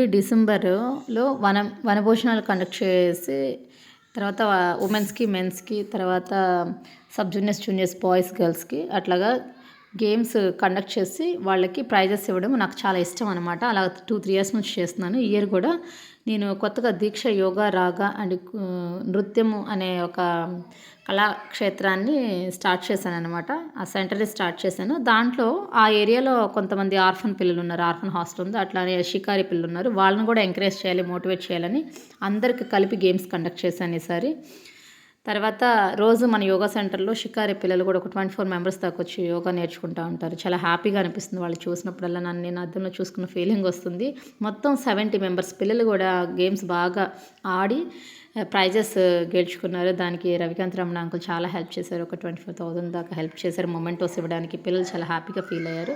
Every డిసెంబర్‌లో వనభోజనాలు conduct చేసి తర్వాత ఉమెన్స్‌కి, మెన్స్‌కి తర్వాత సబ్ జూనియర్స్, జూనియర్స్, బాయ్స్, గర్ల్స్‌కి అట్లాగా గేమ్స్ కండక్ట్ చేసి వాళ్ళకి ప్రైజెస్ ఇవ్వడం నాకు చాలా ఇష్టం అనమాట. అలా 2, 3 ఇయర్స్ నుంచి చేస్తున్నాను. ఈ ఇయర్ కూడా నేను కొత్తగా దీక్ష యోగా, రాగా అండ్ నృత్యము అనే ఒక కళాక్షేత్రాన్ని స్టార్ట్ చేశాననమాట. ఆ సెంటర్‌ని స్టార్ట్ చేశాను. దాంట్లో ఆ ఏరియాలో కొంతమంది ఆర్ఫన్ పిల్లలున్నారు. ఆర్ఫన్ హాస్టల్ ఉంది. అట్లానే షికారి పిల్లలున్నారు. వాళ్ళని కూడా ఎంకరేజ్ చేయాలి, మోటివేట్ చేయాలని అందరికి కలిపి గేమ్స్ కండక్ట్ చేశాను ఈసారి. తర్వాత రోజు మన యోగా సెంటర్‌లో షికారి పిల్లలు కూడా ఒక 24 మెంబర్స్ దాకా వచ్చి యోగా నేర్చుకుంటా ఉంటారు. చాలా హ్యాపీగా అనిపిస్తుంది వాళ్ళు చూసినప్పుడల్లా. నన్ను నేను అద్దంలో చూసుకున్న ఫీలింగ్ వస్తుంది. మొత్తం 70 మెంబర్స్ పిల్లలు కూడా గేమ్స్ బాగా ఆడి ప్రైజెస్ గెలుచుకున్నారు. దానికి రవికాంత్ రమణ అంకుల్ చాలా హెల్ప్ చేశారు. ఒక 24,000 దాకా హెల్ప్ చేశారు మొమెంటోస్ ఇవ్వడానికి. పిల్లలు చాలా హ్యాపీగా ఫీల్ అయ్యారు.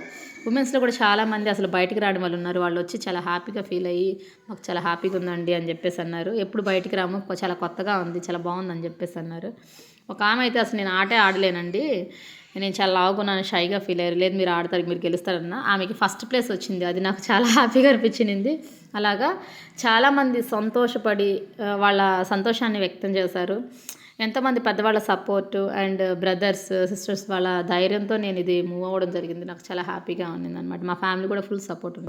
ఉమెన్స్‌లో కూడా చాలామంది అసలు బయటికి రాని వాళ్ళు ఉన్నారు. వాళ్ళు వచ్చి చాలా హ్యాపీగా ఫీల్ అయ్యి మాకు చాలా హ్యాపీగా ఉందండి అని చెప్పేసి అన్నారు. ఎప్పుడు బయటికి రాము, చాలా కొత్తగా ఉంది, చాలా బాగుందని చెప్పేసి అన్నారు. ఒక ఆమె అయితే అసలు నేను ఆటే ఆడలేనండి, నేను చాలా లావుగున్నాను, షైగా ఫీల్ అయ్యారు. లేదు మీరు ఆడతారు, మీరు గెలుస్తారన్న. ఆమెకి ఫస్ట్ ప్లేస్ వచ్చింది. అది నాకు చాలా హ్యాపీగా అనిపించింది. అలాగా చాలామంది సంతోషపడి వాళ్ళ సంతోషాన్ని వ్యక్తం చేశారు. ఎంతోమంది పెద్దవాళ్ళ సపోర్టు అండ్ బ్రదర్స్, సిస్టర్స్ వాళ్ళ ధైర్యంతో నేను ఇది మూవ్ అవ్వడం జరిగింది. నాకు చాలా హ్యాపీగా ఉన్నిందనమాట. మా ఫ్యామిలీ కూడా ఫుల్ సపోర్ట్ ఉంది.